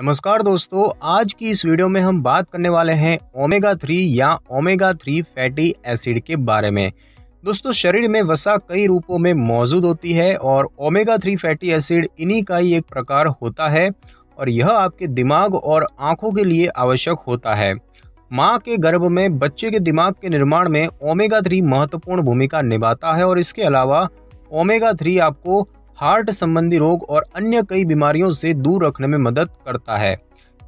नमस्कार दोस्तों, आज की इस वीडियो में हम बात करने वाले हैं ओमेगा 3 या ओमेगा 3 फैटी एसिड के बारे में। दोस्तों, शरीर में वसा कई रूपों में मौजूद होती है और ओमेगा 3 फैटी एसिड इन्हीं का ही एक प्रकार होता है और यह आपके दिमाग और आंखों के लिए आवश्यक होता है। माँ के गर्भ में बच्चे के दिमाग के निर्माण में ओमेगा 3 महत्वपूर्ण भूमिका निभाता है और इसके अलावा ओमेगा 3 आपको हार्ट संबंधी रोग और अन्य कई बीमारियों से दूर रखने में मदद करता है।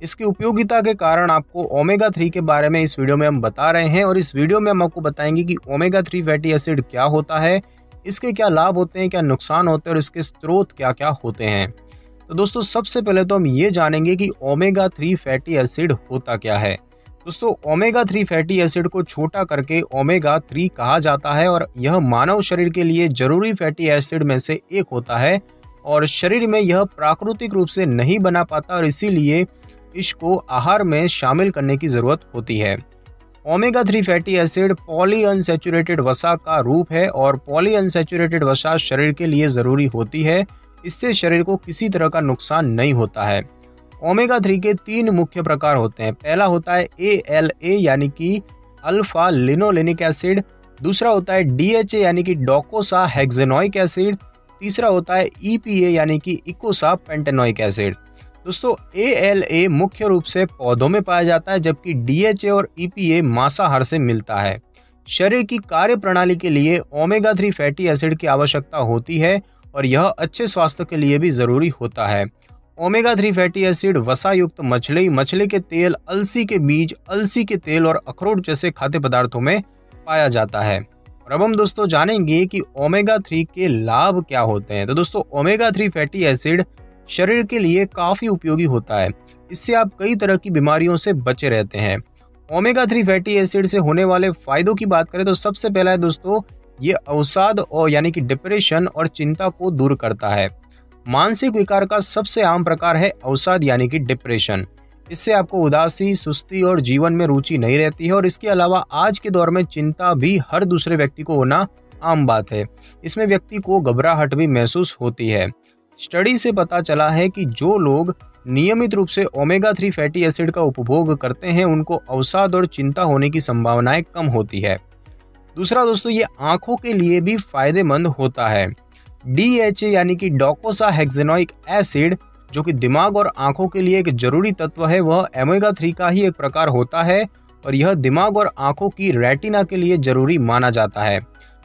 इसकी उपयोगिता के कारण आपको ओमेगा 3 के बारे में इस वीडियो में हम बता रहे हैं और इस वीडियो में हम आपको बताएंगे कि ओमेगा 3 फैटी एसिड क्या होता है, इसके क्या लाभ होते हैं, क्या नुकसान होते हैं और इसके स्रोत क्या क्या होते हैं। तो दोस्तों, सबसे पहले तो हम ये जानेंगे कि ओमेगा 3 फैटी एसिड होता क्या है। दोस्तों, ओमेगा 3 फैटी एसिड को छोटा करके ओमेगा 3 कहा जाता है और यह मानव शरीर के लिए जरूरी फैटी एसिड में से एक होता है और शरीर में यह प्राकृतिक रूप से नहीं बना पाता और इसीलिए इसको आहार में शामिल करने की जरूरत होती है। Omega 3 fatty acid poly unsaturated वसा का रूप है और पॉली अनसैचुरेटेड वसा शरीर के लिए जरूरी होती है। इससे शरीर को किसी तरह का नुकसान नहीं होता है। ओमेगा 3 के 3 मुख्य प्रकार होते हैं। पहला होता है ALA यानी कि अल्फा लिनोलेनिक एसिड, दूसरा होता है DHA यानी कि डोकोसा हेक्सेनोइक एसिड, तीसरा होता है EPA यानी कि इकोसा पेंटेनोइक एसिड। दोस्तों, ALA मुख्य रूप से पौधों में पाया जाता है जबकि DHA और EPA मांसाहार से मिलता है। शरीर की कार्य प्रणाली के लिए ओमेगा 3 फैटी एसिड की आवश्यकता होती है और यह अच्छे स्वास्थ्य के लिए भी जरूरी होता है। ओमेगा 3 फैटी एसिड वसा युक्त मछली, मछली के तेल, अलसी के बीज, अलसी के तेल और अखरोट जैसे खाद्य पदार्थों में पाया जाता है। और अब हम दोस्तों जानेंगे कि ओमेगा 3 के लाभ क्या होते हैं। तो दोस्तों, ओमेगा 3 फैटी एसिड शरीर के लिए काफ़ी उपयोगी होता है। इससे आप कई तरह की बीमारियों से बचे रहते हैं। ओमेगा 3 फैटी एसिड से होने वाले फायदों की बात करें तो सबसे पहला है दोस्तों, ये अवसाद और यानी कि डिप्रेशन और चिंता को दूर करता है। मानसिक विकार का सबसे आम प्रकार है अवसाद यानी कि डिप्रेशन। इससे आपको उदासी, सुस्ती और जीवन में रुचि नहीं रहती है और इसके अलावा आज के दौर में चिंता भी हर दूसरे व्यक्ति को होना आम बात है। इसमें व्यक्ति को घबराहट भी महसूस होती है। स्टडी से पता चला है कि जो लोग नियमित रूप से ओमेगा 3 फैटी एसिड का उपभोग करते हैं उनको अवसाद और चिंता होने की संभावनाएं कम होती है। दूसरा दोस्तों, ये आंखों के लिए भी फायदेमंद होता है। DHA यानी कि डोकोसा हेक्सेनोइक एसिड जो कि दिमाग और आंखों के लिए एक जरूरी तत्व है, वह ओमेगा 3 का ही एक प्रकार होता है और यह दिमाग और आंखों की रेटिना के लिए जरूरी माना जाता है।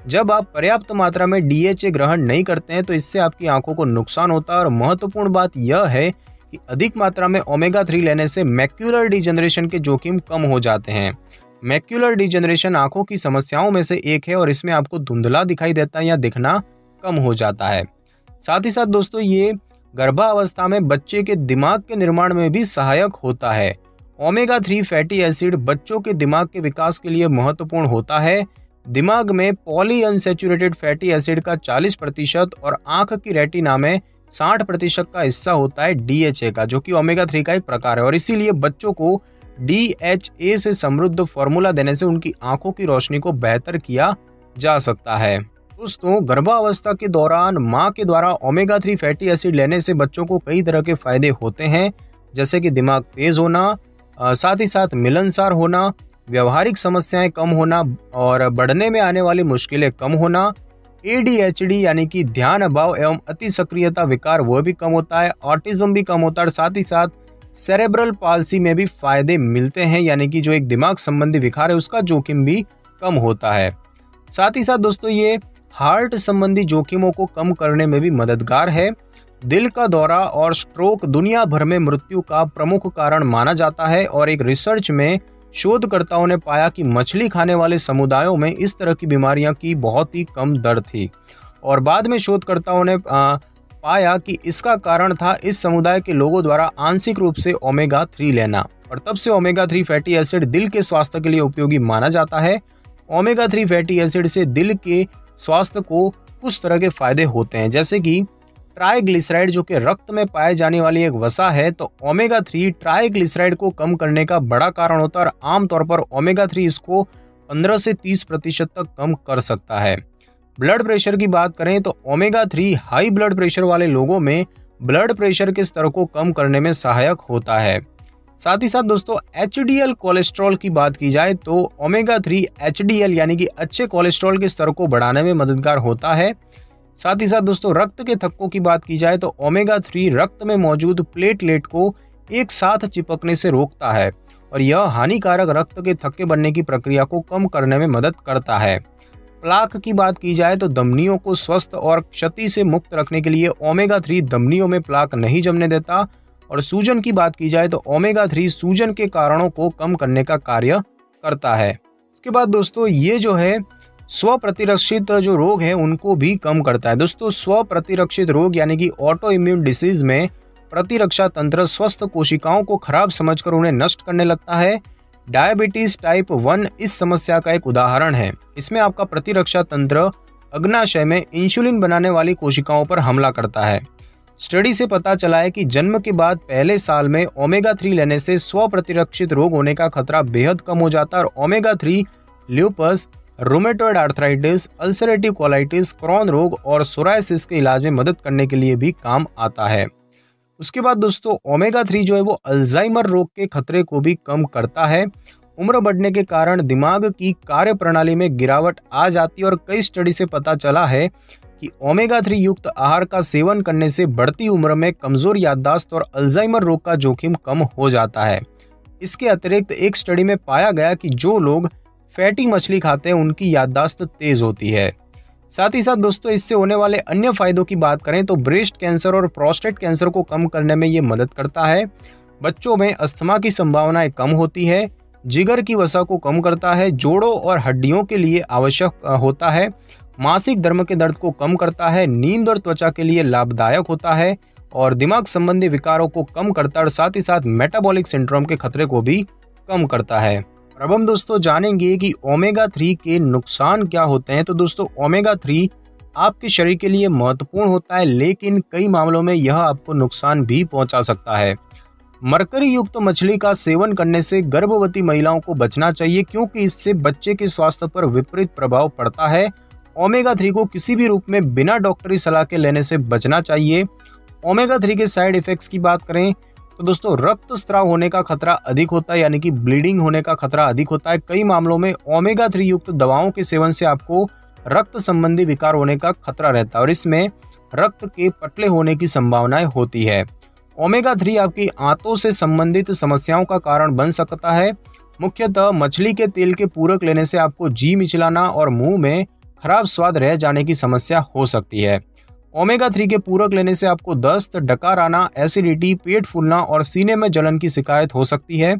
जब आप पर्याप्त मात्रा में DHA ग्रहण नहीं करते हैं तो इससे आपकी आंखों को नुकसान होता है और महत्वपूर्ण बात यह है कि अधिक मात्रा में ओमेगा 3 लेने से मैक्यूलर डिजेनरेशन के जोखिम कम हो जाते हैं। मैक्यूलर डिजेनरेशन आंखों की समस्याओं में से एक है और इसमें आपको धुंधला दिखाई देता है या दिखना कम हो जाता है। साथ ही साथ दोस्तों, ये गर्भावस्था में बच्चे के दिमाग के निर्माण में भी सहायक होता है। ओमेगा 3 फैटी एसिड बच्चों के दिमाग के विकास के लिए महत्वपूर्ण होता है। दिमाग में पॉली अनसैचुरेटेड फैटी एसिड का 40% और आंख की रेटिना में 60% का हिस्सा होता है DHA का, जो कि ओमेगा 3 का एक प्रकार है और इसीलिए बच्चों को DHA से समृद्ध फॉर्मूला देने से उनकी आंखों की रोशनी को बेहतर किया जा सकता है। दोस्तों, गर्भावस्था के दौरान माँ के द्वारा ओमेगा 3 फैटी एसिड लेने से बच्चों को कई तरह के फायदे होते हैं, जैसे कि दिमाग तेज होना, साथ ही साथ मिलनसार होना, व्यवहारिक समस्याएं कम होना और बढ़ने में आने वाली मुश्किलें कम होना। ADHD यानी कि ध्यान अभाव एवं अति सक्रियता विकार वह भी कम होता है। ऑटिज्म भी कम होता है। साथ ही साथ सेरेब्रल पाल्सी में भी फायदे मिलते हैं, यानी कि जो एक दिमाग संबंधी विकार है उसका जोखिम भी कम होता है। साथ ही साथ दोस्तों, ये हार्ट संबंधी जोखिमों को कम करने में भी मददगार है। दिल का दौरा और स्ट्रोक दुनिया भर में मृत्यु का प्रमुख कारण माना जाता है और एक रिसर्च में शोधकर्ताओं ने पाया कि मछली खाने वाले समुदायों में इस तरह की बीमारियां की बहुत ही कम दर थी और बाद में शोधकर्ताओं ने पाया कि इसका कारण था इस समुदाय के लोगों द्वारा आंशिक रूप से ओमेगा 3 लेना और तब से ओमेगा 3 फैटी एसिड दिल के स्वास्थ्य के लिए उपयोगी माना जाता है। ओमेगा 3 फैटी एसिड से दिल के स्वास्थ्य को कुछ तरह के फायदे होते हैं, जैसे कि ट्राइग्लिसराइड जो कि रक्त में पाए जाने वाली एक वसा है, तो ओमेगा 3 ट्राइग्लिसराइड को कम करने का बड़ा कारण होता है और आमतौर पर ओमेगा 3 इसको 15 से 30% तक कम कर सकता है। ब्लड प्रेशर की बात करें तो ओमेगा 3 हाई ब्लड प्रेशर वाले लोगों में ब्लड प्रेशर के स्तर को कम करने में सहायक होता है। साथ ही साथ दोस्तों एचडीएल कोलेस्ट्रॉल की बात की जाए तो ओमेगा 3 एचडीएल यानी कि अच्छे कोलेस्ट्रॉल के स्तर को बढ़ाने में मददगार होता है। साथ ही साथ दोस्तों रक्त के थक्कों की बात की जाए तो ओमेगा 3 रक्त में मौजूद प्लेटलेट को एक साथ चिपकने से रोकता है और यह हानिकारक रक्त के थक्के बनने की प्रक्रिया को कम करने में मदद करता है। प्लाक की बात की जाए तो धमनियों को स्वस्थ और क्षति से मुक्त रखने के लिए ओमेगा 3 धमनियों में प्लाक नहीं जमने देता और सूजन की बात की जाए तो ओमेगा 3 सूजन के कारणों को कम करने का कार्य करता है। इसके बाद दोस्तों ये जो है स्व प्रतिरक्षित जो रोग है उनको भी कम करता है। दोस्तों स्व प्रतिरक्षित रोग यानी कि ऑटो इम्यून डिसीज में प्रतिरक्षा तंत्र स्वस्थ कोशिकाओं को खराब समझकर उन्हें नष्ट करने लगता है। डायबिटीज टाइप 1 इस समस्या का एक उदाहरण है। इसमें आपका प्रतिरक्षा तंत्र अग्नाशय में इंसुलिन बनाने वाली कोशिकाओं पर हमला करता है। स्टडी से पता चला है कि जन्म के बाद पहले साल में ओमेगा 3 लेने से स्व प्रतिरक्षित रोग होने का खतरा बेहद कम हो जाता है और omega 3 lupus, rheumatoid arthritis, ulcerative colitis, Crohn रोग और सोरायसिस के इलाज में मदद करने के लिए भी काम आता है। उसके बाद दोस्तों ओमेगा 3 जो है वो अल्जाइमर रोग के खतरे को भी कम करता है। उम्र बढ़ने के कारण दिमाग की कार्य प्रणाली में गिरावट आ जाती है और कई स्टडी से पता चला है कि ओमेगा 3 युक्त आहार का सेवन करने से बढ़ती उम्र में कमजोर याददाश्त और अल्जाइमर रोग का जोखिम कम हो जाता है। इसके अतिरिक्त एक स्टडी में पाया गया कि जो लोग फैटी मछली खाते हैं उनकी याददाश्त तेज होती है। साथ ही साथ दोस्तों इससे होने वाले अन्य फायदों की बात करें तो ब्रेस्ट कैंसर और प्रोस्टेट कैंसर को कम करने में ये मदद करता है। बच्चों में अस्थमा की संभावनाएं कम होती है। जिगर की वसा को कम करता है। जोड़ों और हड्डियों के लिए आवश्यक होता है। मासिक धर्म के दर्द को कम करता है। नींद और त्वचा के लिए लाभदायक होता है और दिमाग संबंधी विकारों को कम करता है और साथ ही साथ मेटाबॉलिक सिंड्रोम के खतरे को भी कम करता है। और अब हम दोस्तों जानेंगे कि ओमेगा 3 के नुकसान क्या होते हैं। तो दोस्तों ओमेगा 3 आपके शरीर के लिए महत्वपूर्ण होता है लेकिन कई मामलों में यह आपको नुकसान भी पहुंचा सकता है। मरकरी युक्त मछली का सेवन करने से गर्भवती महिलाओं को बचना चाहिए क्योंकि इससे बच्चे के स्वास्थ्य पर विपरीत प्रभाव पड़ता है। ओमेगा 3 को किसी भी रूप में बिना डॉक्टरी सलाह के लेने से बचना चाहिए। ओमेगा 3 के साइड इफेक्ट्स की बात करें तो दोस्तों रक्तस्राव होने का खतरा अधिक होता है यानी कि ब्लीडिंग होने का खतरा अधिक होता है। कई मामलों में ओमेगा 3 युक्त दवाओं के सेवन से आपको रक्त संबंधी विकार होने का खतरा रहता है और इसमें रक्त के पतले होने की संभावनाएं होती है। ओमेगा 3 आपकी आंतों से संबंधित समस्याओं का कारण बन सकता है। मुख्यतः मछली के तेल के पूरक लेने से आपको जी मिचलाना और मुंह में खराब स्वाद रह जाने की समस्या हो सकती है। ओमेगा 3 के पूरक लेने से आपको दस्त, डकार आना, एसिडिटी, पेट फूलना और सीने में जलन की शिकायत हो सकती है।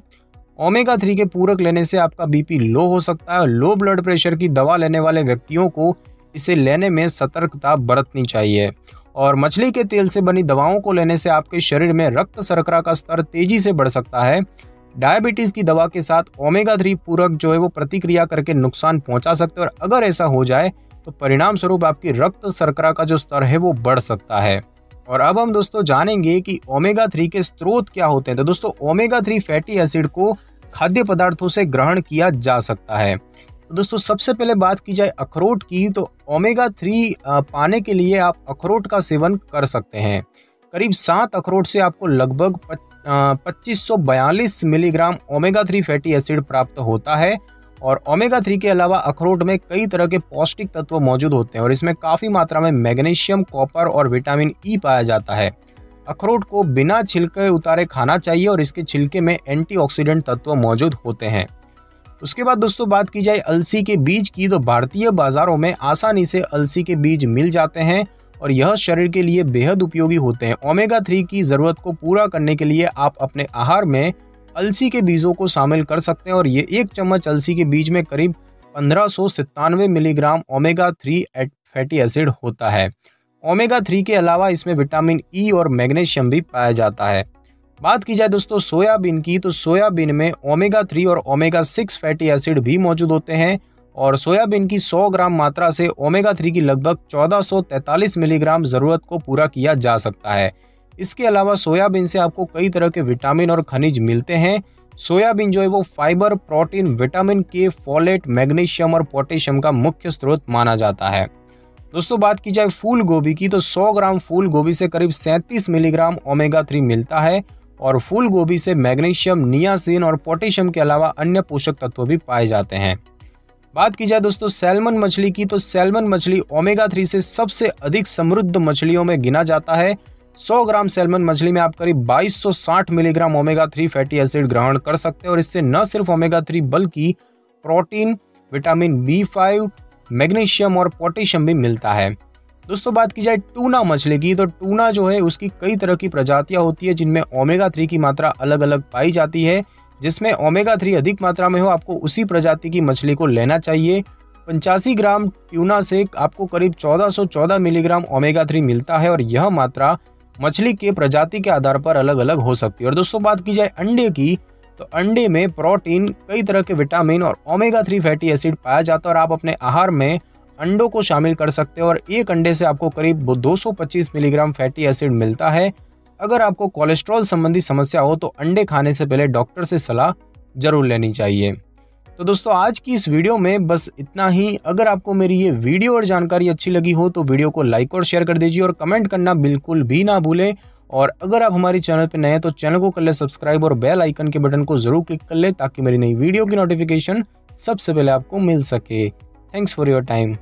ओमेगा 3 के पूरक लेने से आपका बीपी लो हो सकता है और लो ब्लड प्रेशर की दवा लेने वाले व्यक्तियों को इसे लेने में सतर्कता बरतनी चाहिए। और मछली के तेल से बनी दवाओं को लेने से आपके शरीर में रक्त शर्करा का स्तर तेजी से बढ़ सकता है। डायबिटीज की दवा के साथ ओमेगा 3 पूरक जो है वो प्रतिक्रिया करके नुकसान पहुंचा सकते हैं और अगर ऐसा हो जाए तो परिणाम स्वरूप आपकी रक्त शर्करा का जो स्तर है वो बढ़ सकता है। और अब हम दोस्तों जानेंगे कि ओमेगा 3 के स्रोत क्या होते हैं। तो दोस्तों ओमेगा 3 फैटी एसिड को खाद्य पदार्थों से ग्रहण किया जा सकता है। तो दोस्तों सबसे पहले बात की जाए अखरोट की तो ओमेगा 3 पाने के लिए आप अखरोट का सेवन कर सकते हैं। करीब 7 अखरोट से आपको लगभग 2542 मिलीग्राम ओमेगा 3 फैटी एसिड प्राप्त होता है। और ओमेगा 3 के अलावा अखरोट में कई तरह के पौष्टिक तत्व मौजूद होते हैं और इसमें काफ़ी मात्रा में मैग्नीशियम, कॉपर और विटामिन ई पाया जाता है। अखरोट को बिना छिलके उतारे खाना चाहिए और इसके छिलके में एंटीऑक्सीडेंट तत्व मौजूद होते हैं। उसके बाद दोस्तों बात की जाए अलसी के बीज की तो भारतीय बाजारों में आसानी से अलसी के बीज मिल जाते हैं और यह शरीर के लिए बेहद उपयोगी होते हैं। ओमेगा 3 की ज़रूरत को पूरा करने के लिए आप अपने आहार में अलसी के बीजों को शामिल कर सकते हैं और ये 1 चम्मच अलसी के बीज में करीब 1597 मिलीग्राम ओमेगा 3 फैटी एसिड होता है। ओमेगा 3 के अलावा इसमें विटामिन ई और मैग्नीशियम भी पाया जाता है। बात की जाए दोस्तों सोयाबीन की तो सोयाबीन में ओमेगा 3 और ओमेगा 6 फैटी एसिड भी मौजूद होते हैं और सोयाबीन की 100 ग्राम मात्रा से ओमेगा 3 की लगभग 1443 मिलीग्राम ज़रूरत को पूरा किया जा सकता है। इसके अलावा सोयाबीन से आपको कई तरह के विटामिन और खनिज मिलते हैं। सोयाबीन जो है वो फाइबर, प्रोटीन, विटामिन के, फोलेट, मैग्नीशियम और पोटेशियम का मुख्य स्रोत माना जाता है। दोस्तों बात की जाए फूल गोभी की तो 100 ग्राम फूल गोभी से करीब 37 मिलीग्राम ओमेगा 3 मिलता है और फूल गोभी से मैग्नीशियम, नियासिन और पोटेशियम के अलावा अन्य पोषक तत्व भी पाए जाते हैं। बात की जाए दोस्तों सैल्मन मछली की तो सैल्मन मछली ओमेगा 3 से सबसे अधिक समृद्ध मछलियों में गिना जाता है। 100 ग्राम सैल्मन मछली में आप करीब 2260 मिलीग्राम ओमेगा 3 फैटी एसिड ग्रहण कर सकते हैं और इससे न सिर्फ ओमेगा 3 बल्कि प्रोटीन, विटामिन B5, मैग्नीशियम और पोटेशियम भी मिलता है। दोस्तों बात की जाए टूना मछली की तो टूना जो है उसकी कई तरह की प्रजातियां होती है जिनमें ओमेगा 3 की मात्रा अलग अलग पाई जाती है। जिसमें ओमेगा 3 अधिक मात्रा में हो आपको उसी प्रजाति की मछली को लेना चाहिए। 85 ग्राम ट्यूना से आपको करीब 1414 मिलीग्राम ओमेगा 3 मिलता है और यह मात्रा मछली के प्रजाति के आधार पर अलग अलग हो सकती है। और दोस्तों बात की जाए अंडे की तो अंडे में प्रोटीन, कई तरह के विटामिन और ओमेगा 3 फैटी एसिड पाया जाता है और आप अपने आहार में अंडों को शामिल कर सकते हो और एक अंडे से आपको करीब 225 मिलीग्राम फैटी एसिड मिलता है। अगर आपको कोलेस्ट्रॉल संबंधी समस्या हो तो अंडे खाने से पहले डॉक्टर से सलाह जरूर लेनी चाहिए। तो दोस्तों आज की इस वीडियो में बस इतना ही। अगर आपको मेरी ये वीडियो और जानकारी अच्छी लगी हो तो वीडियो को लाइक और शेयर कर दीजिए और कमेंट करना बिल्कुल भी ना भूलें। और अगर आप हमारी चैनल पर नए हैं तो चैनल को कर ले सब्सक्राइब और बेल आइकन के बटन को जरूर क्लिक कर ले ताकि मेरी नई वीडियो की नोटिफिकेशन सबसे पहले आपको मिल सके। Thanks for your time.